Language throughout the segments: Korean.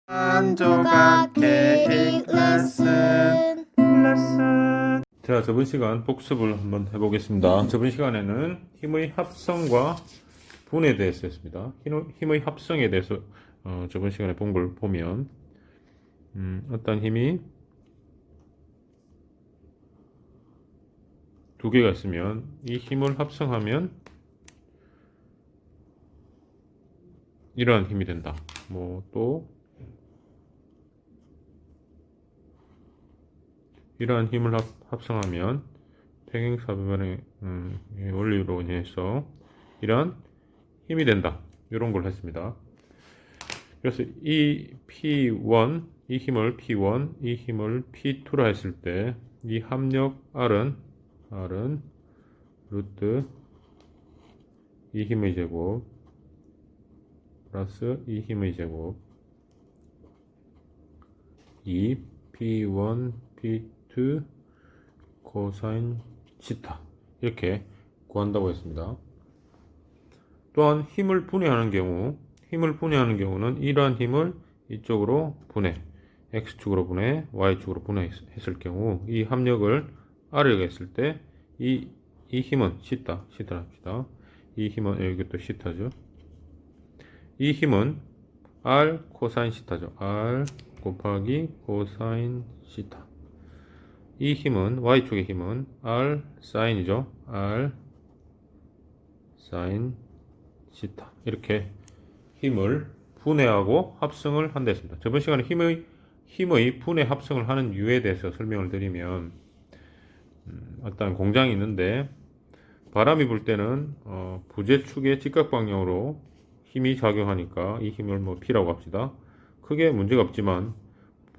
한 조각 케이크 레슨. 자, 저번 시간 복습을 한번 해보겠습니다. 저번 시간에는 힘의 합성과 분해에 대해서 했습니다. 힘의 합성에 대해서 저번 시간에 본 걸 보면 어떤 힘이 두 개가 있으면 이 힘을 합성하면 이러한 힘이 된다. 뭐 또 이러한 힘을 합성하면 평행사변의 원리로 인해서 이러한 힘이 된다. 이런 걸 했습니다. 그래서 이 P1, 이 힘을 P1, 이 힘을 P2라 했을 때 이 합력 R은 루트 이 힘의 제곱 플러스 이 힘의 제곱 2 P1, P2 코사인 시타 이렇게 구한다고 했습니다. 또한 힘을 분해하는 경우는 이러한 힘을 이쪽으로 분해, X축으로 분해, Y축으로 분해했을 경우 이 합력을 R이라고 했을 때 이 힘은 시타 합시다. 이 힘은 여기 또 시타죠. 이 힘은 R 코사인 시타죠. R 곱하기 코사인 시타. 이 힘은 Y축의 힘은 R 사인이죠. R 사인 시타. 이렇게 힘을 분해하고 합성을 한다 했습니다. 저번 시간에 힘의 분해 합성을 하는 이유에 대해서 설명을 드리면 어떤 공장이 있는데 바람이 불 때는 부재축의 직각 방향으로 힘이 작용하니까 이 힘을 뭐 P라고 합시다. 크게 문제가 없지만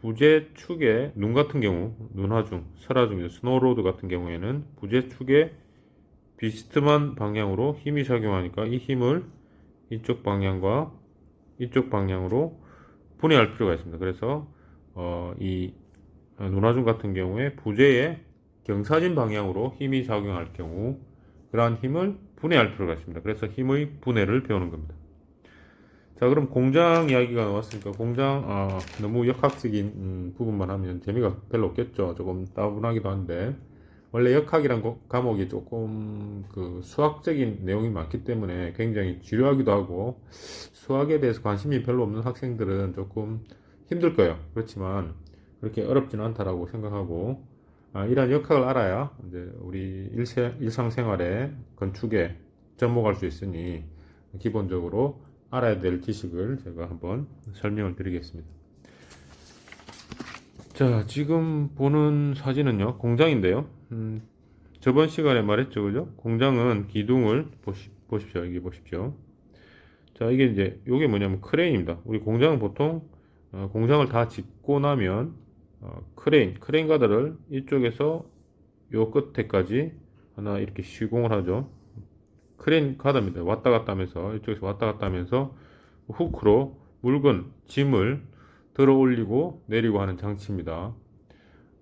부재축의 눈 같은 경우, 눈하중, 설하중, 스노우로드 같은 경우에는 부재축의 비스듬한 방향으로 힘이 작용하니까 이 힘을 이쪽 방향과 이쪽 방향으로 분해할 필요가 있습니다. 그래서 이 눈하중 같은 경우에 부재의 경사진 방향으로 힘이 작용할 경우 그러한 힘을 분해할 필요가 있습니다. 그래서 힘의 분해를 배우는 겁니다. 자, 그럼 공장 이야기가 나왔으니까 공장 너무 역학적인 부분만 하면 재미가 별로 없겠죠. 조금 따분하기도 한데 원래 역학이란 과목이 조금 그 수학적인 내용이 많기 때문에 굉장히 지루하기도 하고 수학에 대해서 관심이 별로 없는 학생들은 조금 힘들 거예요. 그렇지만 그렇게 어렵지는 않다라고 생각하고 이러한 역학을 알아야 이제 우리 일상생활에 건축에 접목할 수 있으니 기본적으로 알아야 될 지식을 제가 한번 설명을 드리겠습니다. 자, 지금 보는 사진은요, 공장인데요. 저번 시간에 말했죠, 그죠? 공장은 기둥을 보십시오. 여기 보십시오. 자, 이게 이제, 요게 뭐냐면 크레인입니다. 우리 공장은 보통, 공장을 다 짓고 나면, 크레인 가드를 이쪽에서 요 끝에까지 하나 이렇게 시공을 하죠. 크레인 가드입니다. 왔다 갔다 하면서, 이쪽에서 왔다 갔다 하면서, 후크로 물건, 짐을 들어 올리고 내리고 하는 장치입니다.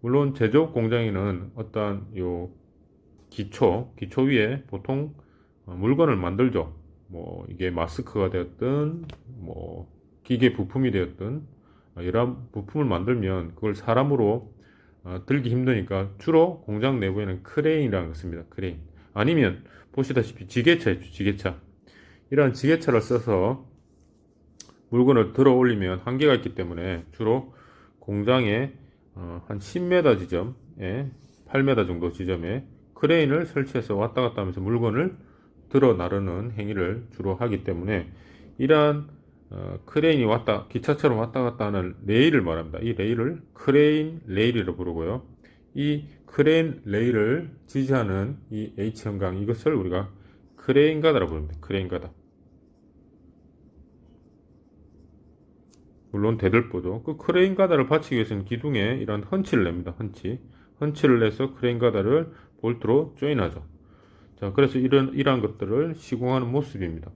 물론 제조업 공장에는 어떤 요 기초 위에 보통 물건을 만들죠. 뭐 이게 마스크가 되었든 뭐 기계 부품이 되었든 여러 부품을 만들면 그걸 사람으로 들기 힘드니까 주로 공장 내부에는 크레인이라는 걸 씁니다. 크레인. 아니면 보시다시피 지게차 있죠. 지게차. 이런 지게차를 써서 물건을 들어 올리면 한계가 있기 때문에 주로 공장에 한 10m 지점에 8m 정도 지점에 크레인을 설치해서 왔다 갔다 하면서 물건을 들어 나르는 행위를 주로 하기 때문에 이러한 크레인이 기차처럼 왔다 갔다 하는 레일을 말합니다. 이 레일을 크레인 레일이라고 부르고요. 이 크레인 레일을 지지하는 이 H형광 이것을 우리가 크레인 가다라고 부릅니다. 크레인 가다. 물론 대들보죠. 그 크레인 가다를 받치기 위해서는 기둥에 이런 헌치를 냅니다. 헌치를 내서 크레인 가다를 볼트로 조인하죠. 자, 그래서 이러한 것들을 시공하는 모습입니다.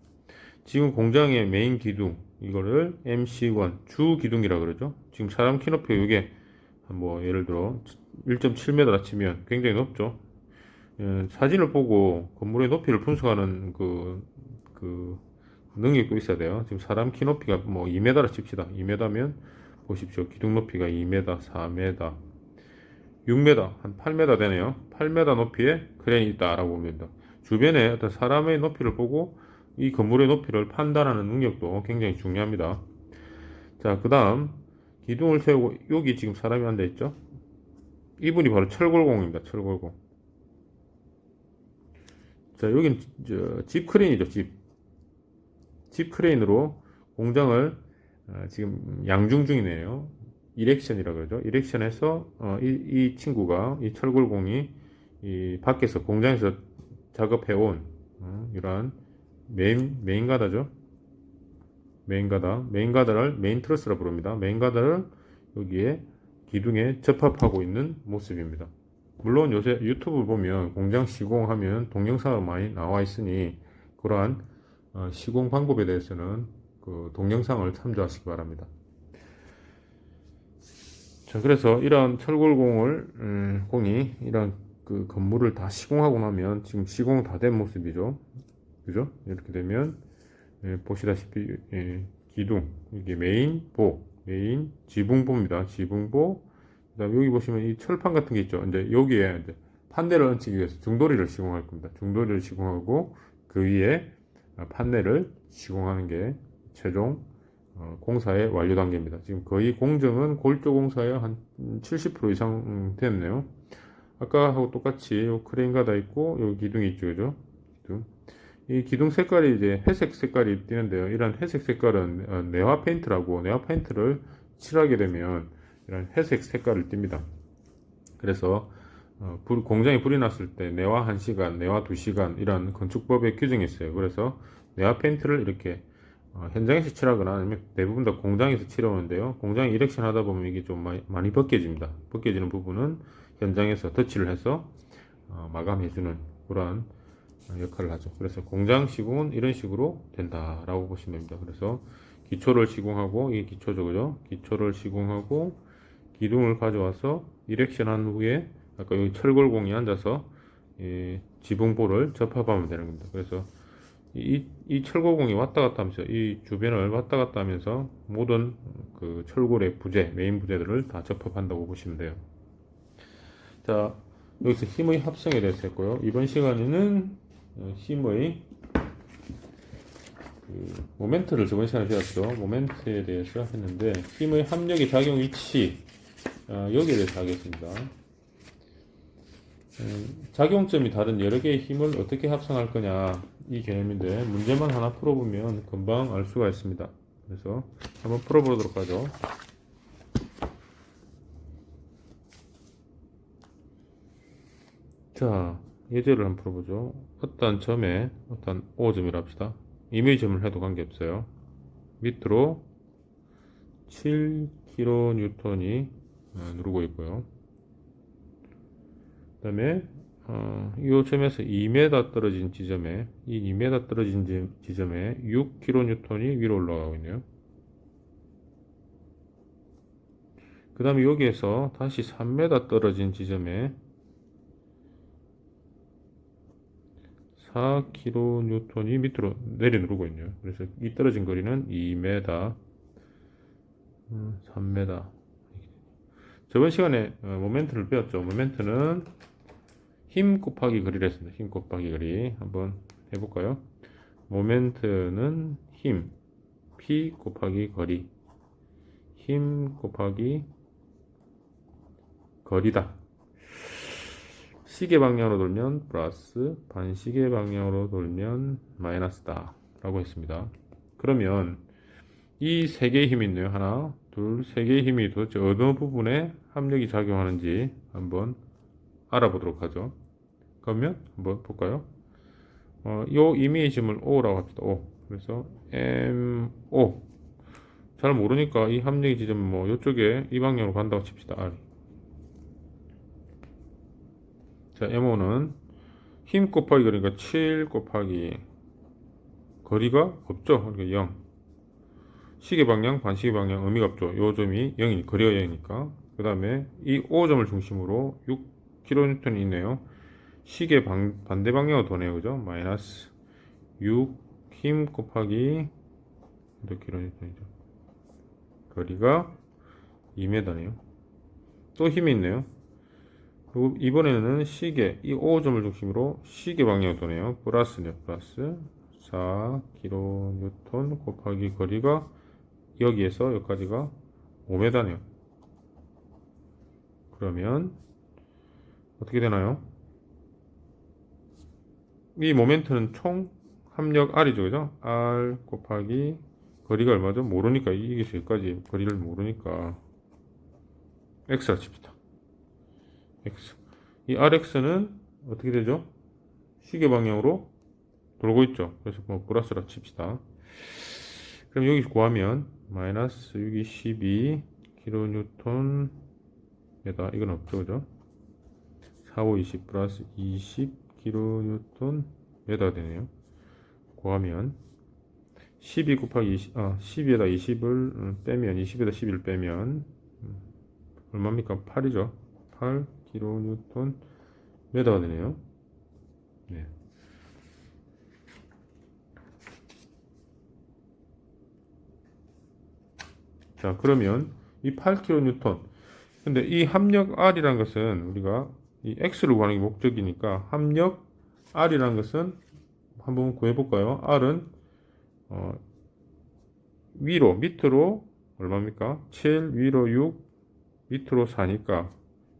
지금 공장의 메인 기둥, 이거를 MC1, 주 기둥이라 그러죠. 지금 사람 키 높이 이게 뭐 예를 들어 1.7m라 치면 굉장히 높죠. 사진을 보고 건물의 높이를 분석하는 그 능력도 있어야 돼요. 지금 사람 키 높이가 뭐 2m라 칩시다. 2m면 보십시오. 기둥 높이가 2m, 4m, 6m, 한 8m 되네요. 8m 높이의 크레인이 있다라고 보면 됩니다. 주변에 어떤 사람의 높이를 보고 이 건물의 높이를 판단하는 능력도 굉장히 중요합니다. 자, 그 다음 기둥을 세우고 여기 지금 사람이 앉아 있죠. 이분이 바로 철골공입니다. 철골공. 자, 여기는 집 크레인이죠. 집 크레인으로 공장을 지금 양중 중이네요. 이렉션이라 그러죠. 이렉션에서 이 친구가 이 철골공이 이 밖에서 공장에서 작업해온 이러한 메인 가다죠. 메인 가다를 메인 트러스라 부릅니다. 메인 가다를 여기에 기둥에 접합하고 있는 모습입니다. 물론 요새 유튜브 보면 공장 시공하면 동영상으로 많이 나와 있으니 그러한 시공 방법에 대해서는 그 동영상을 참조하시기 바랍니다. 자, 그래서 이런 공이 이런 그 건물을 다 시공하고 나면 지금 시공 다 된 모습이죠. 그죠? 이렇게 되면 보시다시피 기둥 이게 메인 지붕보입니다. 지붕보. 그다음 여기 보시면 이 철판 같은 게 있죠. 이제 여기에 이제 판넬을 얹기 위해서 중도리를 시공할 겁니다. 중도리를 시공하고 그 위에 판넬을 시공하는 게 최종 공사의 완료 단계입니다. 지금 거의 공정은 골조 공사에 한 70% 이상 됐네요. 아까하고 똑같이 크레인 가다 있고 여기 기둥이 있죠, 그죠? 기둥. 이 기둥 색깔이 이제 회색 색깔이 띄는데요. 이런 회색 색깔은 내화 페인트라고 내화 페인트를 칠하게 되면 이런 회색 색깔을 띱니다. 그래서 공장에 불이 났을 때 내화 1시간, 내화 2시간 이런 건축법에 규정이 있어요. 그래서 내화 페인트를 이렇게 현장에서 칠하거나 아니면 대부분 다 공장에서 칠하는데요. 공장에 이렉션 하다 보면 이게 좀 많이 벗겨집니다. 벗겨지는 부분은 현장에서 덧칠을 해서 마감해주는 그러한 역할을 하죠. 그래서 공장 시공은 이런 식으로 된다라고 보시면 됩니다. 그래서 기초를 시공하고 이게 기초죠, 그죠? 기초를 시공하고 기둥을 가져와서 이렉션 한 후에 아까 여기 철골공이 앉아서 이 지붕볼을 접합하면 되는 겁니다. 그래서 이 철골공이 왔다 갔다 하면서 이 주변을 왔다 갔다 하면서 모든 그 철골의 메인 부재들을 다 접합한다고 보시면 돼요. 자, 여기서 힘의 합성에 대해서 했고요. 이번 시간에는 힘의 모멘트를 저번 시간에 배웠죠. 모멘트에 대해서 했는데 힘의 합력의 작용 위치 여기에 대해서 하겠습니다. 작용점이 다른 여러 개의 힘을 어떻게 합성할 거냐 이 개념인데 문제만 하나 풀어보면 금방 알 수가 있습니다. 그래서 한번 풀어보도록 하죠. 자, 예제를 한번 풀어보죠. 어떤 점에 어떤 O점이라 합시다. 임의점을 해도 관계없어요. 밑으로 7kN이 누르고 있고요. 그 다음에 이 점에서 2m 떨어진 지점에 이 2m 떨어진 지점에 6kN이 위로 올라가고 있네요. 그 다음에 여기에서 다시 3m 떨어진 지점에 4kN이 밑으로 내려 누르고 있네요. 그래서 이 떨어진 거리는 2m, 3m. 저번 시간에 모멘트를 배웠죠. 모멘트는 힘 곱하기 거리를 했습니다. 힘 곱하기 거리 한번 해볼까요? 모멘트는 힘 P 곱하기 거리, 힘 곱하기 거리다. 시계 방향으로 돌면 플러스, 반시계 방향으로 돌면 마이너스다 라고 했습니다. 그러면 이 세 개의 힘이 있네요. 하나, 둘, 세 개의 힘이 도대체 어느 부분에 합력이 작용하는지 한번 알아보도록 하죠. 그러면 한번 볼까요? 요 이미지를 O라고 합시다. O. 그래서 MO. 잘 모르니까 이 합력의 지점 뭐 요쪽에 이 방향으로 간다고 칩시다. R. 자, MO는 힘 곱하기 그러니까 7 곱하기 거리가 없죠. 그러니까 0. 시계 방향, 반시계 방향 의미가 없죠. 요 점이 0이 거리가 0이니까. 그 다음에 이 O점을 중심으로 6kN이 있네요. 시계 반대 방향으로 도네요. 그죠? 마이너스 6 힘 곱하기 몇 킬로뉴턴이죠? 거리가 2m네요. 또 힘이 있네요. 그리고 이번에는 시계, 이 5점을 중심으로 시계 방향으로 도네요. 플러스네요. 플러스 4kN 곱하기 거리가 여기에서 여기까지가 5m네요. 그러면 어떻게 되나요? 이 모멘트는 총 합력 R이죠, 그죠? R 곱하기 거리가 얼마죠? 모르니까 이게 여기까지 거리를 모르니까 X라 칩시다. X. 이 RX는 어떻게 되죠? 시계 방향으로 돌고 있죠. 그래서 뭐 플러스라 칩시다. 그럼 여기 구하면 마이너스 6이 12 킬로뉴턴 메다 이건 없죠, 그죠? 4, 5, 20 플러스 20 킬로뉴턴 메다 되네요. 구하면 12 곱하기 20, 12에다 20을 빼면 20에다 11 빼면 얼마입니까? 8이죠. 8 킬로뉴턴 메다가 되네요. 네. 자, 그러면 이 8kN. 근데 이 합력 R이라는 것은 우리가 이 X를 구하는 게 목적이니까 합력 R이라는 것은 한번 구해볼까요? R은 위로 밑으로 얼마입니까? 7 위로 6 밑으로 4니까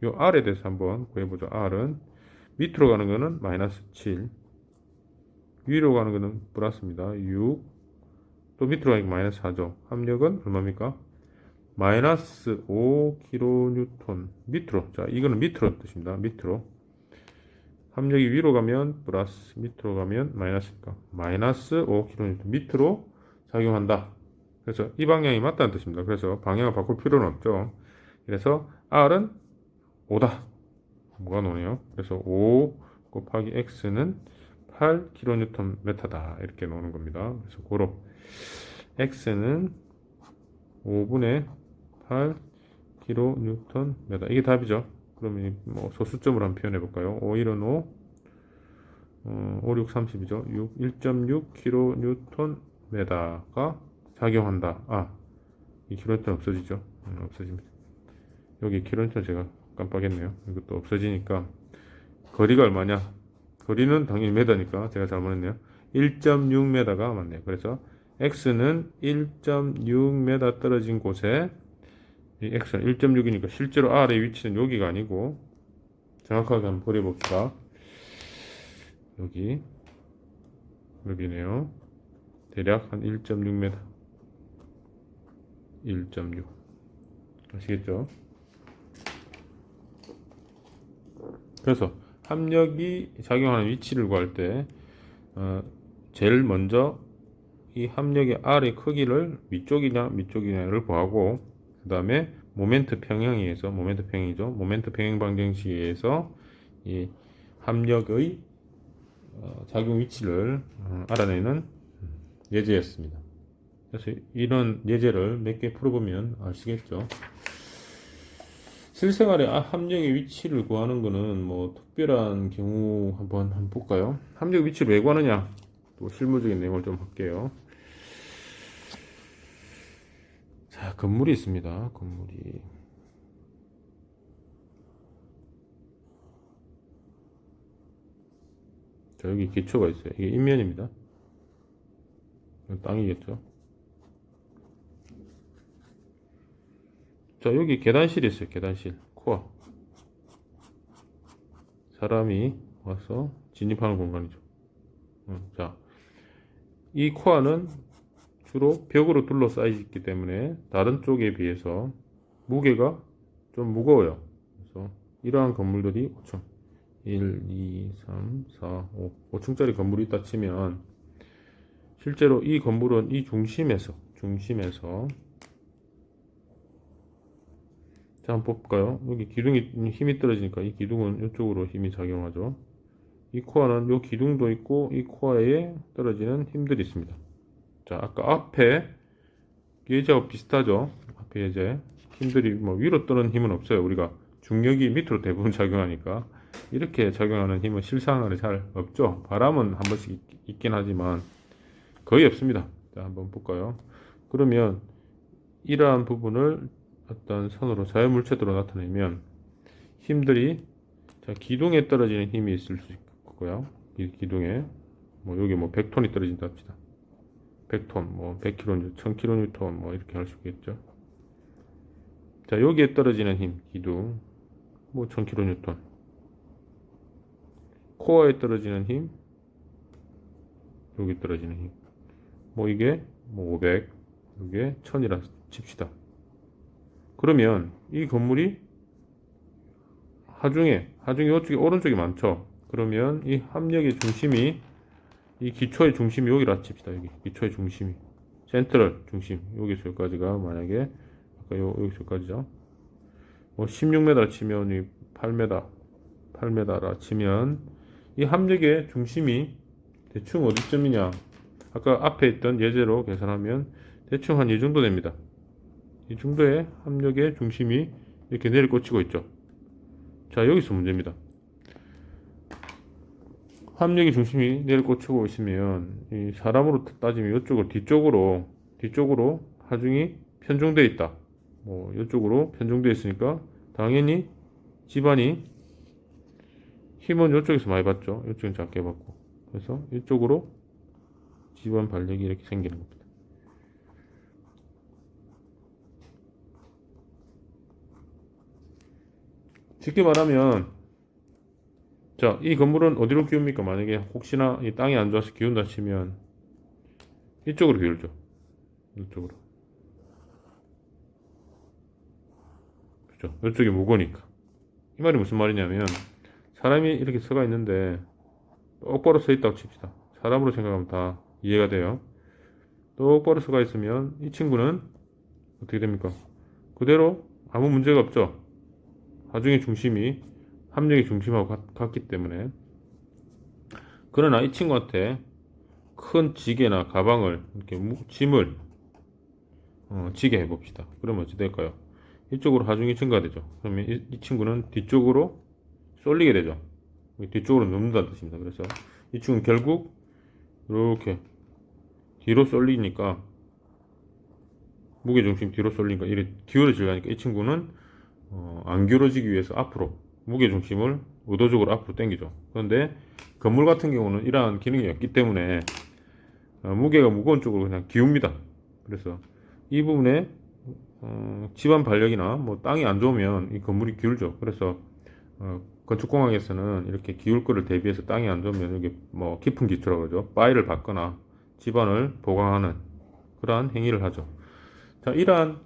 요 R에 대해서 한번 구해보죠. R은 밑으로 가는 거는 마이너스 7 위로 가는 거는 플러스입니다. 6 또 밑으로 가니까 마이너스 4죠. 합력은 얼마입니까? 마이너스 5kN 밑으로. 자, 이거는 밑으로 뜻입니다. 밑으로. 합력이 위로 가면 플러스, 밑으로 가면 마이너스니까 마이너스 5kN 밑으로 작용한다. 그래서 이 방향이 맞다는 뜻입니다. 그래서 방향을 바꿀 필요는 없죠. 그래서 R은 5다. 뭐가 나오네요. 그래서 5 곱하기 X는 8kNm다. 이렇게 나오는 겁니다. 그래서 고로 X는 5분의 8kNm. 이게 답이죠. 그러면 뭐 소수점으로 한번 표현해 볼까요? 5, 1은 5, 5, 6, 30이죠. 1.6kNm가 작용한다. 이 kN 없어지죠. 없어집니다. 여기 kN 제가 깜빡했네요. 이것도 없어지니까 거리가 얼마냐? 거리는 당연히 m니까 제가 잘못했네요. 1.6m가 맞네요. 그래서 x는 1.6m 떨어진 곳에 이 x는 1.6이니까 실제로 r의 위치는 여기가 아니고 정확하게 한번 버려봅시다. 여기네요. 대략 한 1.6m 1.6 아시겠죠? 그래서 합력이 작용하는 위치를 구할 때 제일 먼저 이 합력의 R의 크기를 위쪽이냐 밑쪽이냐를 구하고 그 다음에 모멘트 평형에 의해서 모멘트 평형 방정식에 의해서 이 합력의 작용 위치를 알아내는 예제였습니다. 그래서 이런 예제를 몇 개 풀어보면 아시겠죠? 실생활에 합력의 위치를 구하는 거는 뭐 특별한 경우 한번 볼까요? 합력 위치를 왜 구하느냐? 또 실무적인 내용을 좀 할게요. 자, 건물이 있습니다. 건물이. 자, 여기 기초가 있어요. 이게 인면입니다. 땅이겠죠. 자, 여기 계단실이 있어요. 계단실. 코어. 사람이 와서 진입하는 공간이죠. 자, 이 코어는 주로 벽으로 둘러싸여 있기 때문에 다른 쪽에 비해서 무게가 좀 무거워요. 그래서 이러한 건물들이 5층 1, 2, 3, 4, 5층짜리 건물이 있다 치면 실제로 이 건물은 이 중심에서 자, 한번 볼까요? 여기 기둥이 힘이 떨어지니까 이 기둥은 이쪽으로 힘이 작용하죠. 이 코어는 이 기둥도 있고 이 코어에 떨어지는 힘들이 있습니다. 자, 아까 앞에 예제와 비슷하죠. 앞에 예제 힘들이 뭐 위로 떠는 힘은 없어요. 우리가 중력이 밑으로 대부분 작용하니까 이렇게 작용하는 힘은 실생활에 잘 없죠. 바람은 한 번씩 있긴 하지만 거의 없습니다. 자, 한번 볼까요? 그러면 이러한 부분을 어떤 선으로 자유물체도로 나타내면 힘들이, 자, 기둥에 떨어지는 힘이 있을 수 있고요. 이 기둥에 뭐 여기 뭐 100톤이 떨어진다 합시다. 100톤, 뭐 100kN, 1000kN 뭐 이렇게 할 수 있겠죠. 자, 여기에 떨어지는 힘, 기둥 뭐 1000kN. 코어에 떨어지는 힘, 여기 떨어지는 힘. 뭐 이게 뭐 500, 이게 1000이라 칩시다. 그러면 이 건물이 하중에 이쪽에 오른쪽이 많죠. 그러면 이 합력의 중심이, 이 기초의 중심이 여기라 칩시다. 여기 기초의 중심이, 센트럴 중심, 여기서 여기까지가 만약에 아까 여기서 여기까지죠. 뭐 16m라 치면 이 8m라 치면 이 합력의 중심이 대충 어디쯤이냐, 아까 앞에 있던 예제로 계산하면 대충 한 이 정도 됩니다. 이 정도의 합력의 중심이 이렇게 내려 꽂히고 있죠. 자, 여기서 문제입니다. 합력의 중심이 내려 꽂히고 있으면 이 사람으로 따지면 이쪽으로 뒤쪽으로 하중이 편중되어 있다. 뭐 이쪽으로 편중되어 있으니까 당연히 집안이 힘은 이쪽에서 많이 받죠. 이쪽은 작게 받고. 그래서 이쪽으로 집안 발력이 이렇게 생기는 겁니다. 쉽게 말하면, 자, 이 건물은 어디로 기웁니까? 만약에 혹시나 이 땅이 안 좋아서 기운다 치면 이쪽으로 기울죠. 이쪽으로. 그죠? 이쪽이 무거우니까. 이 말이 무슨 말이냐면, 사람이 이렇게 서가 있는데 똑바로 서 있다고 칩시다. 사람으로 생각하면 다 이해가 돼요. 똑바로 서가 있으면 이 친구는 어떻게 됩니까? 그대로 아무 문제가 없죠. 하중의 중심이 합력의 중심하고 같기 때문에. 그러나 이 친구한테 큰 지게나 가방을 이렇게 짐을 지게 해봅시다. 그러면 어찌 될까요? 이쪽으로 하중이 증가되죠. 그러면 이 친구는 뒤쪽으로 쏠리게 되죠. 뒤쪽으로 눕는다는 뜻입니다. 그래서 이 친구는 결국 이렇게 뒤로 쏠리니까, 무게중심 뒤로 쏠리니까 이렇게 기울어지려니까 이 친구는 안 기울어지기 위해서 앞으로 무게중심을 의도적으로 앞으로 당기죠. 그런데 건물 같은 경우는 이러한 기능이 없기 때문에 무게가 무거운 쪽으로 그냥 기웁니다. 그래서 이 부분에 집안 발력이나 뭐 땅이 안 좋으면 이 건물이 기울죠. 그래서 건축공학에서는 이렇게 기울 거를 대비해서 땅이 안 좋으면 여기 뭐 깊은 기초라고 그러죠. 바위를 박거나 집안을 보강하는 그러한 행위를 하죠. 자, 이러한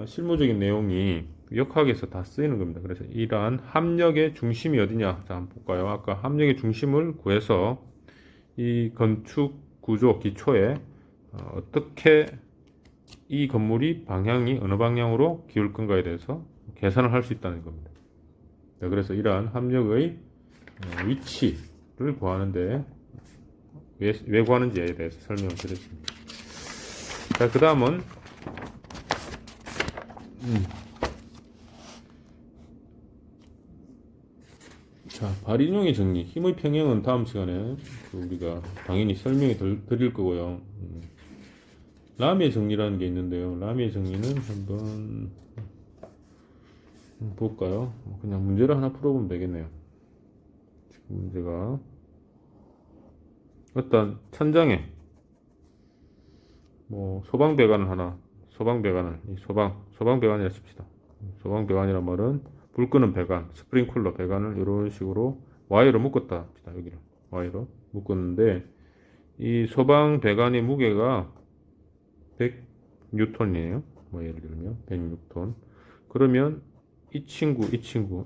실무적인 내용이 역학에서 다 쓰이는 겁니다. 그래서 이러한 합력의 중심이 어디냐? 자, 한번 볼까요? 아까 합력의 중심을 구해서 이 건축 구조 기초에 어떻게 이 건물이 방향이 어느 방향으로 기울 건가에 대해서 계산을 할 수 있다는 겁니다. 자, 그래서 이러한 합력의 위치를 구하는데 왜 구하는지에 대해서 설명을 드렸습니다. 자, 그 다음은 자, 발인용의 정리, 힘의 평형은 다음 시간에 우리가 당연히 설명해 드릴 거고요. 라미의 정리라는 게 있는데요. 라미의 정리는 한번 볼까요? 그냥 문제를 하나 풀어보면 되겠네요. 지금 문제가 어떤 천장에 뭐 소방배관을 하나, 소방배관이라 칩시다. 소방배관이란 말은 불 끄는 배관, 스프링쿨러 배관을 이런 식으로 와이어로 묶었다 합시다. 여기를 와이어로 묶었는데 이 소방배관의 무게가 100N이에요. 뭐 예를 들면 106톤. 그러면 이 친구,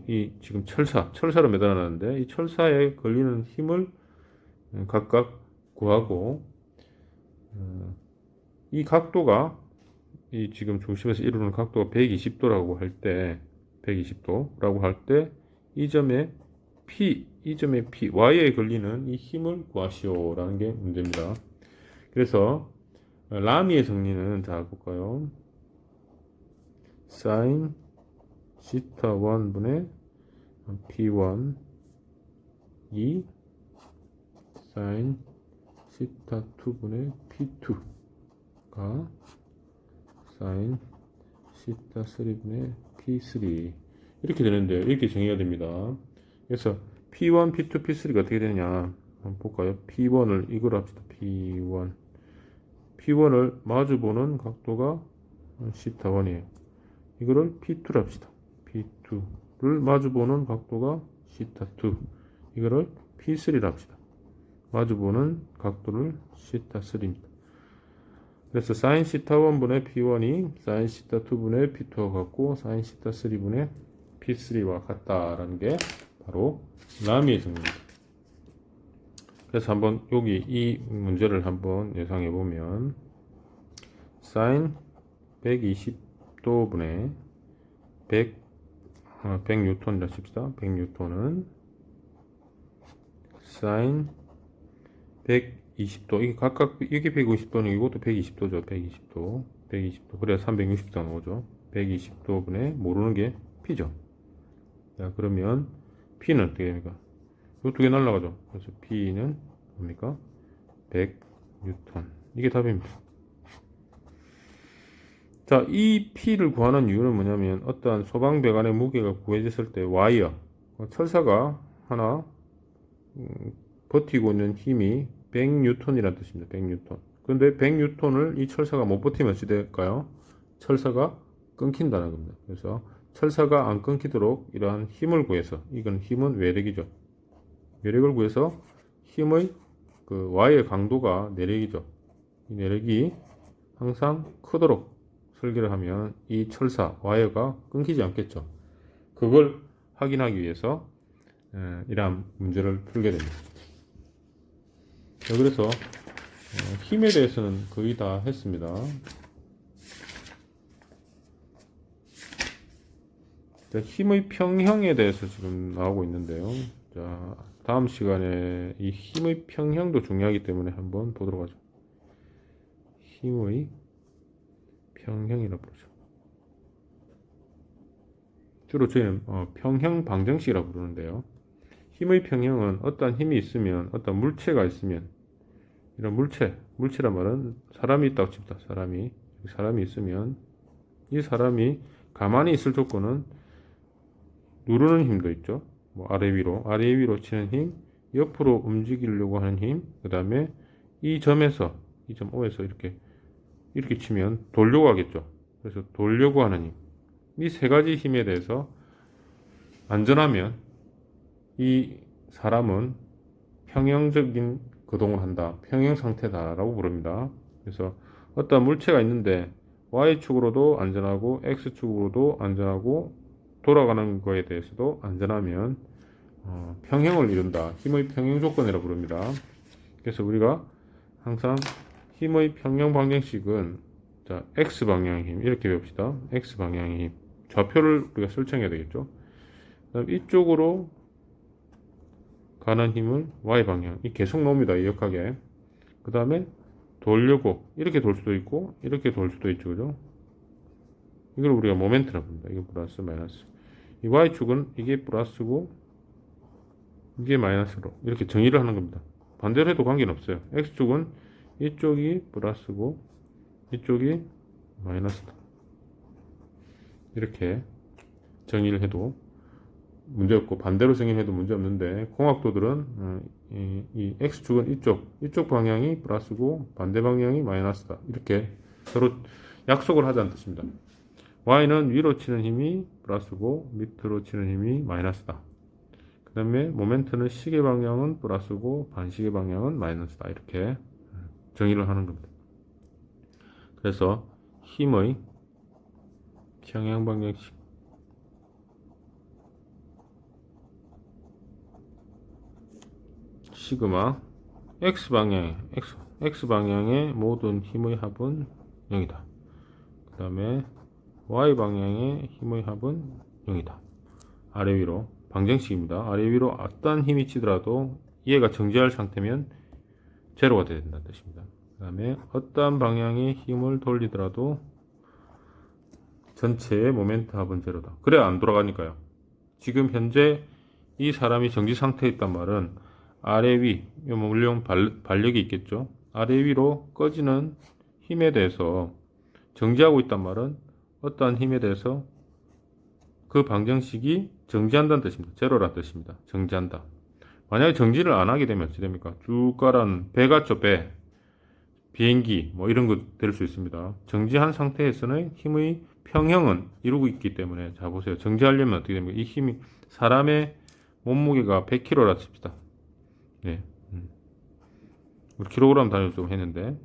이 지금 철사로 매달아놨는데 이 철사에 걸리는 힘을 각각 구하고, 이 각도가 이 지금 중심에서 이루는 각도가 120도라고 할 때, 이 점에 P, Y에 걸리는 이 힘을 구하시오라는 게 문제입니다. 그래서 라미의 정리는 자 볼까요? sin 시타 1분의 P1 2 sin 시타 2분의 P2가 사인 시타 3분의 P3 이렇게 되는데 이렇게 정의가 됩니다. 그래서 P1, P2, P3가 어떻게 되느냐 한번 볼까요? P1을 이걸 합시다. P1을 마주보는 각도가 시타 1이에요. 이거를 P2를 합시다. P2를 마주보는 각도가 시타 2. 이거를 P3를 합시다. 마주보는 각도를 시타 3입니다. 그래서 사인 시타 1분의 P1이 사인 시타 2분의 P2와 같고 사인 시타 3분의 P3와 같다라는 게 바로 라미의 정리입니다. 그래서 한번 여기 이 문제를 한번 예상해 보면 사인 120도분의 100뉴턴이라 칩시다. 100뉴턴은 사인 120도 이게 각각 이게 150도는 이것도 120도죠. 120도 그래야 360도 나오죠. 120도분의 모르는 게 P죠. 자 그러면 P는 어떻게 됩니까? 이 두 개 날라가죠. 그래서 P는 뭡니까? 100뉴턴 이게 답입니다. 자, 이 P를 구하는 이유는 뭐냐면 어떠한 소방배관의 무게가 구해졌을 때 와이어 철사가 하나 버티고 있는 힘이 100뉴턴이라는 뜻입니다. 100뉴턴. 그런데 100뉴턴을 이 철사가 못 버티면 어찌 될까요? 철사가 끊긴다는 겁니다. 그래서 철사가 안 끊기도록 이러한 힘을 구해서 이건 힘은 외력이죠. 외력을 구해서 힘의 그 Y의 강도가 내력이죠. 이 내력이 항상 크도록 설계를 하면 이 철사 와이어가 끊기지 않겠죠. 그걸 확인하기 위해서 이러한 문제를 풀게 됩니다. 그래서 힘에 대해서는 거의 다 했습니다. 자, 힘의 평형에 대해서 지금 나오고 있는데요. 자, 다음 시간에 이 힘의 평형도 중요하기 때문에 한번 보도록 하죠. 힘의 평형이라고 부르죠. 주로 저희는 평형 방정식이라고 부르는데요. 힘의 평형은 어떠한 힘이 있으면 어떤 물체가 있으면 이런 물체란 말은 사람이 있다고 칩니다. 사람이 있으면 이 사람이 가만히 있을 조건은 누르는 힘도 있죠. 뭐 아래 위로 치는 힘, 옆으로 움직이려고 하는 힘, 그 다음에 이 점에서 이 점 O에서 이렇게 치면 돌려고 하겠죠. 그래서 돌려고 하는 힘. 이 세 가지 힘에 대해서 안전하면 이 사람은 평형적인 거동을 한다. 평형 상태다라고 부릅니다. 그래서 어떤 물체가 있는데 Y축으로도 안전하고 X축으로도 안전하고 돌아가는 거에 대해서도 안전하면 평형을 이룬다. 힘의 평형 조건이라고 부릅니다. 그래서 우리가 항상 힘의 평형 방정식은 자, X방향의 힘 이렇게 배웁시다. X방향의 힘. 좌표를 우리가 설정해야 되겠죠. 그다음 이쪽으로 가는 힘을 Y방향. 이 계속 나옵니다. 역하게. 그 다음에 돌려고 이렇게 돌 수도 있고 이렇게 돌 수도 있죠. 그죠? 이걸 우리가 모멘트라고 합니다. 이게 플러스 마이너스. 이 Y축은 이게 플러스고 이게 마이너스로 이렇게 정의를 하는 겁니다. 반대로 해도 관계는 없어요. X축은 이쪽이 플러스고 이쪽이 마이너스다. 이렇게 정의를 해도 문제없고 반대로 정의해도 문제없는데 공학도들은 이 X축은 이쪽 방향이 플러스고 반대 방향이 마이너스다. 이렇게 서로 약속을 하자는 뜻입니다. Y는 위로 치는 힘이 플러스고 밑으로 치는 힘이 마이너스다. 그 다음에 모멘트는 시계 방향은 플러스고 반시계 방향은 마이너스다. 이렇게 정의를 하는 겁니다. 그래서 힘의 평형 방정식 시그마 X방향의 모든 힘의 합은 0이다. 그 다음에 Y방향의 힘의 합은 0이다. 아래 위로 방정식입니다. 아래 위로 어떠한 힘이 치더라도 얘가 정지할 상태면 제로가 되어야 된다는 뜻입니다. 그 다음에 어떠한 방향의 힘을 돌리더라도 전체의 모멘트 합은 제로다. 그래야 안 돌아가니까요. 지금 현재 이 사람이 정지 상태에 있단 말은 아래 위, 물론 반력이 있겠죠. 아래 위로 꺼지는 힘에 대해서 정지하고 있단 말은 어떠한 힘에 대해서 그 방정식이 정지한다는 뜻입니다. 제로란 뜻입니다. 정지한다. 만약에 정지를 안 하게 되면 어떻게 됩니까? 쭉 가라는 배 같죠, 배. 비행기, 뭐 이런 거 될 수 있습니다. 정지한 상태에서는 힘의 평형은 이루고 있기 때문에, 자, 보세요. 정지하려면 어떻게 됩니까? 이 힘이, 사람의 몸무게가 100kg라 칩시다. 네. 우리 킬로그램 단위로 좀 했는데.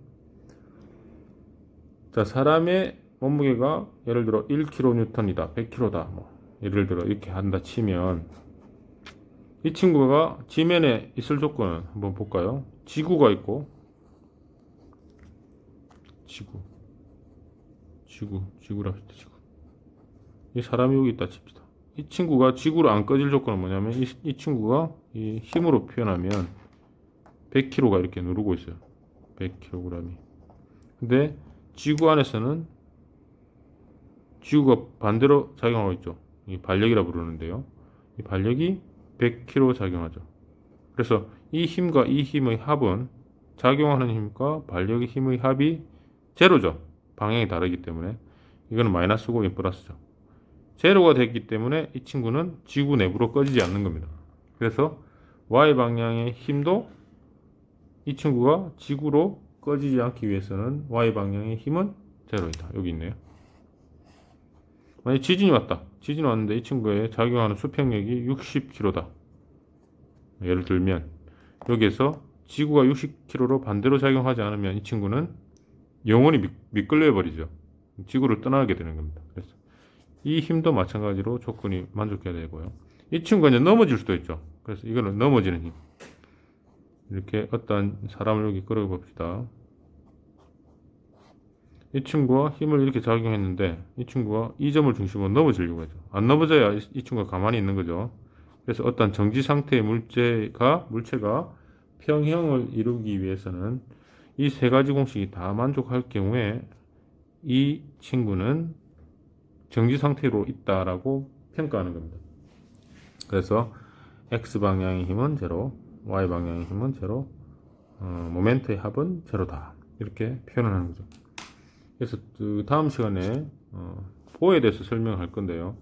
자, 사람의 몸무게가 예를 들어 1kN이다, 100kg다. 뭐, 예를 들어 이렇게 한다 치면, 이 친구가 지면에 있을 조건은 한번 볼까요? 지구가 있고, 지구라 합시다, 지구. 이 사람이 여기 있다 칩시다. 이 친구가 지구로 안 꺼질 조건은 뭐냐면, 이 친구가 이 힘으로 표현하면 100kg가 이렇게 누르고 있어요. 100kg이. 근데 지구 안에서는 지구가 반대로 작용하고 있죠. 이 반력이라 부르는데요. 이 반력이 100kg 작용하죠. 그래서 이 힘과 이 힘의 합은, 작용하는 힘과 반력의 힘의 합이 제로죠. 방향이 다르기 때문에. 이거는 마이너스고 이 플러스죠. 제로가 됐기 때문에 이 친구는 지구 내부로 꺼지지 않는 겁니다. 그래서 Y방향의 힘도 이 친구가 지구로 꺼지지 않기 위해서는 Y방향의 힘은 제로이다. 여기 있네요. 만약 지진이 왔다. 지진이 왔는데 이 친구에 작용하는 수평력이 60kg다. 예를 들면 여기에서 지구가 60kg로 반대로 작용하지 않으면 이 친구는 영원히 미끌려 버리죠. 지구를 떠나게 되는 겁니다. 그래서 이 힘도 마찬가지로 조건이 만족해야 되고요. 이 친구가 이제 넘어질 수도 있죠. 그래서 이거는 넘어지는 힘. 이렇게 어떤 사람을 여기 끌어 봅시다. 이 친구가 힘을 이렇게 작용했는데 이 친구가 이 점을 중심으로 넘어지려고 하죠. 안 넘어져야 이 친구가 가만히 있는 거죠. 그래서 어떤 정지 상태의 물체가 평형을 이루기 위해서는 이 세 가지 공식이 다 만족할 경우에 이 친구는 정지 상태로 있다라고 평가하는 겁니다. 그래서 X방향의 힘은 제로, Y방향의 힘은 제로, 모멘트의 합은 제로다. 이렇게 표현을 하는 거죠. 그래서 그 다음 시간에 보에 대해서 설명할 건데요.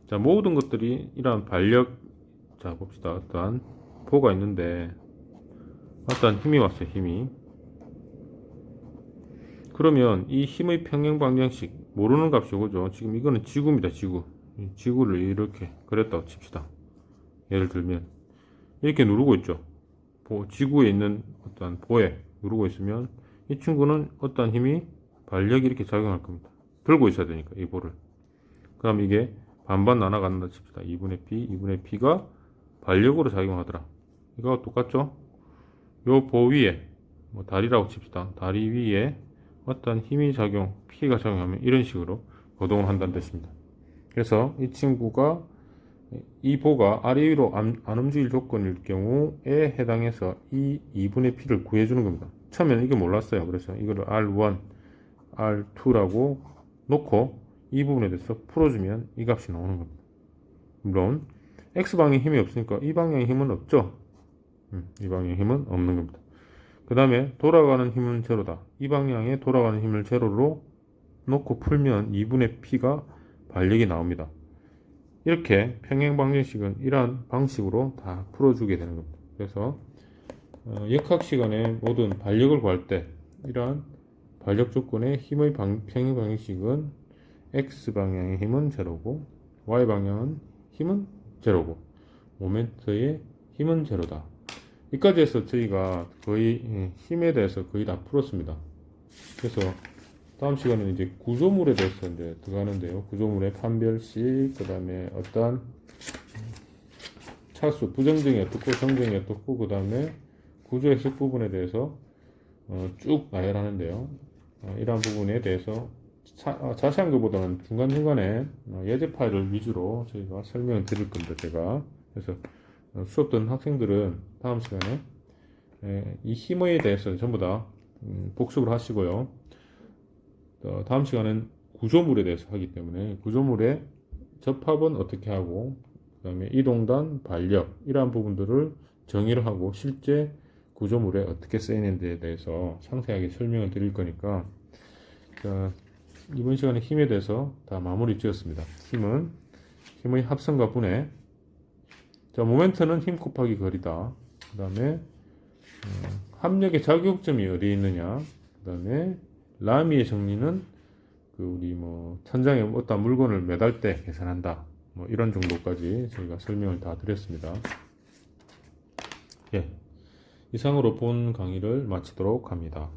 자, 모든 것들이 이러한 반력, 자 봅시다. 어떠한 보가 있는데 어떠한 힘이 왔어요. 힘이. 그러면 이 힘의 평형 방정식 모르는 값이 오죠. 지금 이거는 지구입니다. 지구를 이렇게 그렸다고 칩시다. 예를 들면 이렇게 누르고 있죠. 지구에 있는 어떠한 보에 누르고 있으면 이 친구는 어떠한 힘이, 반력이 이렇게 작용할 겁니다. 들고 있어야 되니까 이 볼을. 그럼 이게 반반 나눠간다 칩시다. 2분의 P가 반력으로 작용하더라. 이거와 똑같죠? 요 보 위에, 뭐 다리라고 칩시다. 다리 위에 어떤 힘이 P가 작용하면 이런 식으로 거동을 한다는 뜻입니다. 그래서 이 친구가, 이 보가 아래 위로 안 움직일 조건일 경우에 해당해서 이 2분의 P를 구해주는 겁니다. 처음에는 이게 몰랐어요. 그래서 이거를 R1, R2라고 놓고 이 부분에 대해서 풀어주면 이 값이 나오는 겁니다. 물론 X방향의 힘이 없으니까 이 방향의 힘은 없죠. 이 방향의 힘은 없는 겁니다. 그 다음에 돌아가는 힘은 제로다. 이 방향에 돌아가는 힘을 제로로 놓고 풀면 2분의 P가 반력이 나옵니다. 이렇게 평행 방정식은 이러한 방식으로 다 풀어주게 되는 겁니다. 그래서 역학 시간에 모든 반력을 구할 때 이러한 반력 조건의 힘의 평행 방정식은 X방향의 힘은 제로고 Y방향은 힘은 제로고 모멘트의 힘은 제로다. 여기까지 해서 저희가 거의 힘에 대해서 거의 다 풀었습니다. 그래서 다음 시간에는 이제 구조물에 대해서 이제 들어가는데요. 구조물의 판별식, 그 다음에 어떤 차수, 부정정이 어떻고 정정이 어떻고, 그 다음에 구조 해석 부분에 대해서 쭉 나열하는데요. 이러한 부분에 대해서 자세한 것보다는 중간중간에 예제 파일을 위주로 저희가 설명을 드릴 겁니다. 제가. 그래서 수업 듣는 학생들은 다음 시간에 이 힘에 대해서 전부 다 복습을 하시고요. 다음 시간은 구조물에 대해서 하기 때문에 구조물의 접합은 어떻게 하고, 그 다음에 이동단, 반력, 이러한 부분들을 정의를 하고 실제 구조물에 어떻게 쓰이는지에 대해서 상세하게 설명을 드릴 거니까 자, 이번 시간에 힘에 대해서 다 마무리 지었습니다. 힘의 합성과 분해. 자, 모멘트는 힘 곱하기 거리다. 그 다음에 합력의 작용점이 어디에 있느냐. 그 다음에 라미의 정리는 그 우리 뭐 천장에 어떤 물건을 매달 때 계산한다. 뭐 이런 정도까지 저희가 설명을 다 드렸습니다. 예. 이상으로 본 강의를 마치도록 합니다.